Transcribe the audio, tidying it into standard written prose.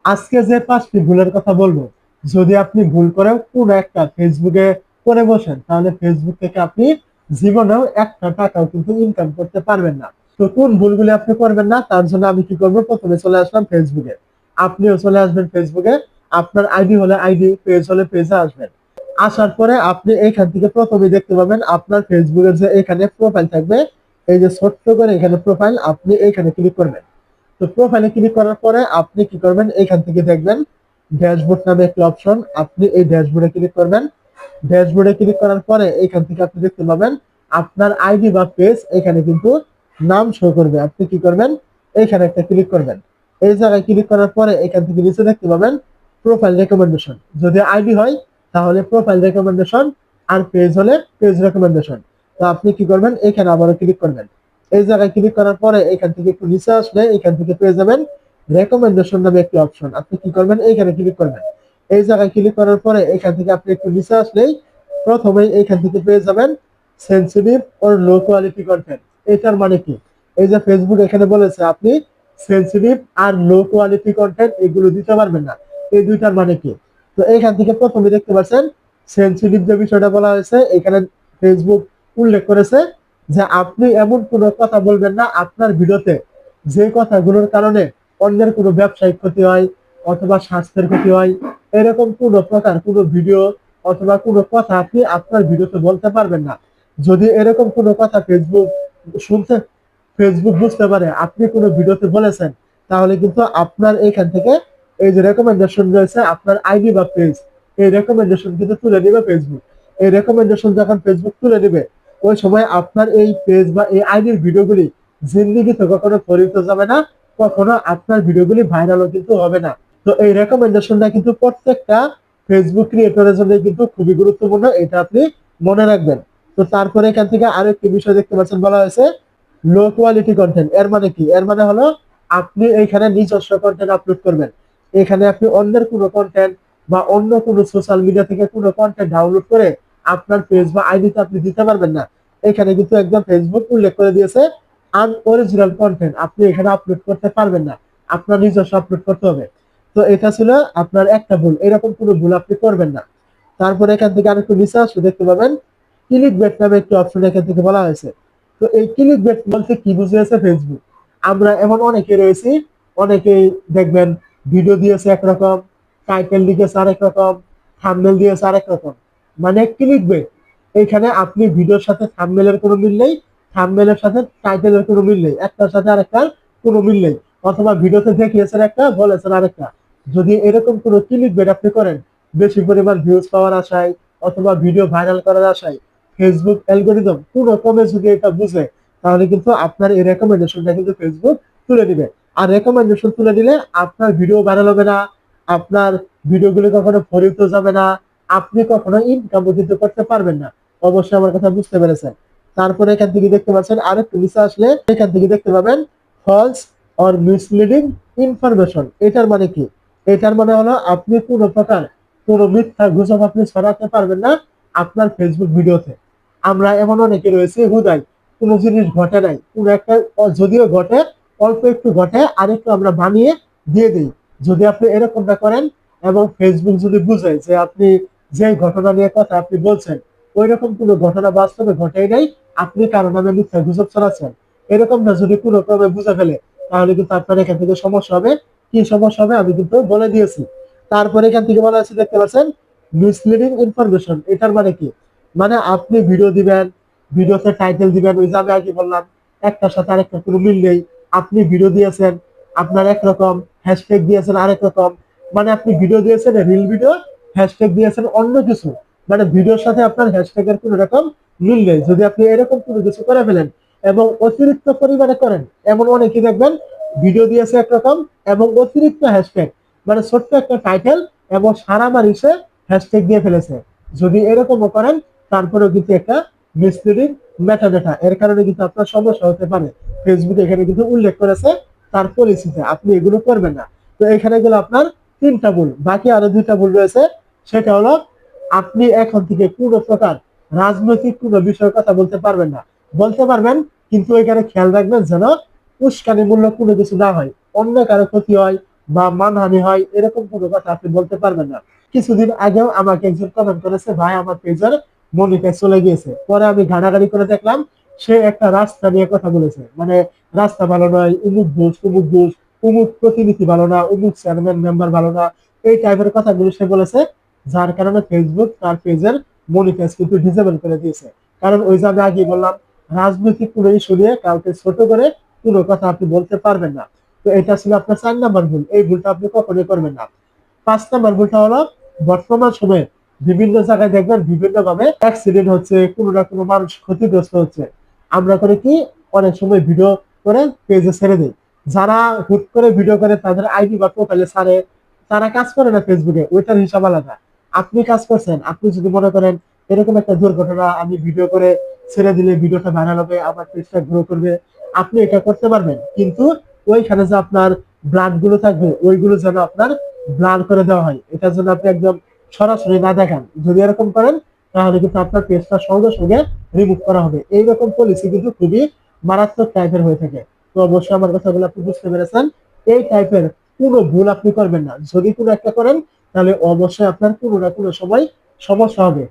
আজকে যে 5টি ভুলের কথা বলবো, যদি আপনি ভুল করেও কোনো একটা ফেসবুকে করে বসেন, তাহলে ফেসবুক থেকে আপনি জীবনেও একটা টাকাও কিন্তু ইনকাম করতে পারবেন না। তো কোন ভুলগুলি আপনি করবেন না, তার জন্য আমি কি করবো, প্রথমে চলে আসলাম ফেসবুকে। আপনিও চলে আসবেন ফেসবুকে। আপনার আইডি হলে আইডি, পেজ হলে পেজে আসবেন। আসার পরে আপনি এইখান থেকে প্রথমে দেখতে পাবেন আপনার ফেসবুকের যে এখানে প্রোফাইল থাকবে, এই যে ছোট্ট করে এখানে প্রোফাইল, আপনি এইখানে ক্লিক করবেন। তো প্রোফাইলে ক্লিক করার পরে আপনি কি করবেন, এখান থেকে দেখবেন ড্যাশবোর্ড নামে একটি অপশন, আপনি এই ড্যাশবোর্ডে ক্লিক করবেন। ড্যাশবোর্ডে ক্লিক করার পরে এখান থেকে আপনি দেখতে পাবেন আপনার আইডি বা পেজ, এখানে কিন্তু নাম শো করবে। আপনি কি করবেন, এখানে একটা ক্লিক করবেন। এই জায়গায় ক্লিক করার পরে এখান থেকে নিচে দেখতে পাবেন প্রোফাইল রেকমেন্ডেশন। যদি আইডি হয় তাহলে প্রোফাইল রেকমেন্ডেশন, আর পেজ হলে পেজ রেকমেন্ডেশন। তো আপনি কি করবেন, এখানে আবারও ক্লিক করবেন। এই জায়গায় ক্লিক করার পরে এখান থেকে একটু নিচে আসলে এখান থেকে পেয়ে যাবেন রেকমেন্ডেশন নামে একটি অপশন। আপনি কি করবেন, এইখানে ক্লিক করবেন। এই জায়গায় ক্লিক করার পরে এখান থেকে আপনি একটু নিচে আসলেই প্রথমেই এখান থেকে পেয়ে যাবেন sensitive or low quality content. এটার মানে কি, এই যে ফেসবুক এখানে বলেছে আপনি সেন্সিটিভ আর লো কোয়ালিটি কন্টেন্ট এগুলো দিতে পারবেন না। এই দুইটার মানে কি? তো এখান থেকে প্রথমে দেখতে পাচ্ছেন সেন্সিটিভ যে বিষয়টা বলা হয়েছে, এখানে ফেসবুক উল্লেখ করেছে যে আপনি এমন কোনো কথা বলবেন না আপনার ভিডিওতে যে কথাগুলোর কারণে অন্যের কোনো ব্যবসায়িক ক্ষতি হয় অথবা স্বাস্থ্যের ক্ষতি হয়। এরকম কোনো প্রকার কোনো ভিডিও অথবা কোনো কথা আপনি আপনার ভিডিওতে বলতে পারবেন না। যদি এরকম কোনো কথা শুনতে ফেসবুক বুঝতে পারে আপনি কোনো ভিডিওতে বলেছেন, তাহলে কিন্তু আপনার এইখান থেকে এই যে রেকমেন্ডেশন রয়েছে আপনার আইডি বা পেজ, এই রেকমেন্ডেশন কিন্তু তুলে দিবে ফেসবুক। এই রেকমেন্ডেশন যখন ফেসবুক তুলে দিবে, ওই সময় আপনার এই পেজ বা এই আইডির ভিডিওগুলি জিন্দিগিতে কখনো ফরিত যাবে না, কখনো আপনার ভিডিওগুলি ভাইরালও কিন্তু হবে না। তো এই রেকমেন্ডেশনটা কিন্তু প্রত্যেকটা ফেসবুক ক্রিয়েটরের জন্য কিন্তু খুবই গুরুত্বপূর্ণ, এটা আপনি মনে রাখবেন। তো তারপরে এখান থেকে আরেকটি বিষয় দেখতে পাচ্ছেন, বলা হয়েছে লো কোয়ালিটি কন্টেন্ট। এর মানে কি, এর মানে হলো আপনি এইখানে নিজস্ব কন্টেন্ট আপলোড করবেন। এখানে আপনি অন্যের কোনো কন্টেন্ট বা অন্য কোনো সোশ্যাল মিডিয়া থেকে কোনো কন্টেন্ট ডাউনলোড করে আপনার পেজ বা আইডিতে আপনি দিতে পারবেন না। এখানে কিন্তু একদম ফেসবুক উল্লেখ করে দিয়েছে আনঅরিজিনাল কন্টেন্ট আপনি এখানে আপলোড করতে পারবেন না, আপনার নিজস্ব আপলোড করতে হবে। তো এটা ছিল আপনার একটা ভুল, এরকম কোনো ভুল আপনি করবেন না। তারপরে এখান থেকে আরেকটু নিচে আসলে দেখতে পাবেন ক্লিক বেট নামে একটি অপশন এখান থেকে বলা হয়েছে। তো এই ক্লিক বেট বলতে কি বুঝিয়েছে ফেসবুক, আমরা এমন অনেকে রয়েছি, অনেকেই দেখবেন ভিডিও দিয়েছে একরকম, টাইটেল লিখেছে আরেক রকম, থাম্বনেল দিয়েছে আরেক রকম। মানে ক্লিক বেট, এখানে আপনি ভিডিওর সাথে থাম্বনেলের কোনো মিল নেই, থাম্বনেলের সাথে টাইটেলের কোনো মিল নেই, একটার সাথে আরেকটার কোনো মিল নেই, অথবা ভিডিওতে দেখিয়েছেন একটা বলেছেন আরেকটা। যদি এরকম কোনো ক্লিক বেট আপনি করেন বেশি পরিমাণ ভিউজ পাওয়ার আশায় অথবা ভিডিও ভাইরাল করার আশায়, ফেসবুক অ্যালগোরিদম পুরো কমে যদি এটা বুঝে, তাহলে কিন্তু আপনার এই রেকমেন্ডেশনটা কিন্তু ফেসবুক তুলে দিবে। আর রেকমেন্ডেশন তুলে দিলে আপনার ভিডিও ভাইরাল হবে না, আপনার ভিডিওগুলো কখনো ফরিত যাবে না, আপনি কখনো ইনকামও কিন্তু করতে পারবেন না। অবশ্যই আমার কথা বুঝতে পেরেছেন। তারপরে এখান থেকে দেখতে পাচ্ছেন আরেকটু নিচে আসলে এখান থেকে দেখতে পাবেন ফলস অর মিসলিডিং ইনফরমেশন। এটার মানে কি, এটার মানে হলো আপনি কোনো প্রকার কোনো মিথ্যা গুজব আপনি ছড়াতে পারবেন না আপনার ফেসবুক ভিডিওতে। আমরা এমন অনেকে রয়েছে হুদাই কোনো জিনিস ঘটে নাই, কোনো একটা যদিও ঘটে অল্প একটু ঘটে আরেকটু আমরা বানিয়ে দিয়ে দিই। যদি আপনি এরকমটা করেন এবং ফেসবুক যদি বুঝে যে আপনি যে ঘটনা নিয়ে কথা আপনি বলছেন ওই রকম কোনো ঘটনা বাস্তবে ঘটেই নাই, আপনি কারো নামে মিথ্যা গুজব ছড়াচ্ছেন, এরকমটা যদি কোনো ক্রমে বুঝে ফেলে, তাহলে কিন্তু আপনার এখান থেকে সমস্যা হবে। কি সমস্যা হবে আমি কিন্তু বলে দিয়েছি। তারপরে এখান থেকে বলা আছে দেখতে পাচ্ছেন মিসলিডিং ইনফরমেশন। এটার মানে কি, মানে আপনি ভিডিও দিবেন, ভিডিওতে টাইটেল দিবেন, ওই যে আমি আগে বললাম একটার সাথে আরেকটা কোনো মিল নেই। আপনি ভিডিও দিয়েছেন আপনার একরকম, হ্যাশট্যাগ দিয়েছেন আরেক রকম, মানে আপনি ভিডিও দিয়েছেন রিল ভিডিও, হ্যাশট্যাগ দিয়েছেন অন্য কিছু, মানে ভিডিওর সাথে আপনার হ্যাশট্যাগের কোনো রকম মিল নেই। যদি আপনি এরকম কোনো কিছু করে ফেলেন এবং অতিরিক্ত পরিমাণে করেন, এমন অনেকে দেখবেন ভিডিও দিয়েছে একরকম এবং অতিরিক্ত হ্যাশট্যাগ, মানে ছোট্ট একটা টাইটেল এবং সারা মারিসে হ্যাশট্যাগ দিয়ে ফেলেছে। যদি এরকমও করেন তারপরেও কিন্তু একটা মিসলিডিং মেটাডেটা, এর কারণে কিন্তু আপনার সমস্যা হতে পারে। ফেসবুক এখানে কিন্তু উল্লেখ করেছে তার পলিসিতে আপনি এগুলো করবেন না। তো এখানে গেল আপনার 3টা ভুল, বাকি আরো 2টা ভুল রয়েছে। সেটা হলো আপনি এখন থেকে কোনো প্রকার রাজনৈতিক কোনো বিষয়ের কথা বলতে পারবেন না। বলতে পারবেন কিন্তু এখানে খেয়াল রাখবেন যেন উস্কানিমূলক কোনো কিছু না হয়, অন্য কারো ক্ষতি হয় বা মানহানি হয় এরকম কোনো কথা আপনি বলতে পারবেন না। কিছুদিন আগেও আমাকে একজন কমেন্ট করেছে, ভাই আমার পেজের মনিটাইজ চলে গিয়েছে। পরে আমি ঘাটাঘাটি করে দেখলাম সে একটা রাস্তা নিয়ে কথা বলেছে, মানে রাস্তা ভালো নয়, উমুক দোষ উমুক দোষ, উমুক প্রতিনিধি ভালো না, উমুক চেয়ারম্যান মেম্বার ভালো না, এই টাইপের কথাগুলো সে বলেছে। যার কারণে ফেসবুক তার পেজের মনিটাইজ কিন্তু ডিসেবল করে দিয়েছে। কারণ ওই যে আমি আগে বললাম, রাজনৈতিক কোনো ইস্যু নিয়ে কাউকে ছোট করে কোনো কথা আপনি বলতে পারবেন না। তো এটা ছিল আপনার 4 নাম্বার ভুল, এই ভুলটা আপনি কখনোই করবেন না। 5 নাম্বার ভুলটা হলো, বর্তমান সময়ে বিভিন্ন জায়গায় দেখবেন বিভিন্ন ভাবে অ্যাক্সিডেন্ট হচ্ছে, কোনো না কোনো মানুষ ক্ষতিগ্রস্ত হচ্ছে। আমরা করে কি, অনেক সময় ভিডিও করে পেজে ছেড়ে দিই। যারা হুট করে ভিডিও করে তাদের আইডি বা প্রোফাইলে ছাড়ে, তারা কাজ করে না ফেসবুকে, ওইটার হিসাব আলাদা। আপনি কাজ করছেন, আপনি যদি মনে করেন এরকম একটা দুর্ঘটনা আমি ভিডিও করে ছেড়ে দিলে ভিডিওটা ভাইরাল হবে, আমার পেজটা গ্রো করবে, আপনি এটা করতে পারবেন। কিন্তু ওইখানে যে আপনার ব্লাড গুলো থাকবে, ওইগুলো যেন আপনার ব্লার করে দেওয়া হয়, এটার জন্য আপনি একদম সরাসরি না দেখান। যদি এরকম করেন তাহলে কিন্তু আপনার পেজটা সঙ্গে সঙ্গে রিমুভ করা হবে। এইরকম পলিসি কিন্তু খুবই মারাত্মক টাইপের হয়ে থাকে। তো অবশ্যই আমার কথাগুলো আপনি বুঝতে পেরেছেন। এই টাইপের কোনো ভুল আপনি করবেন না। যদি কোনো একটা করেন তাহলে অবশ্যই আপনার কোনো না কোনো সময় সমস্যা হবে।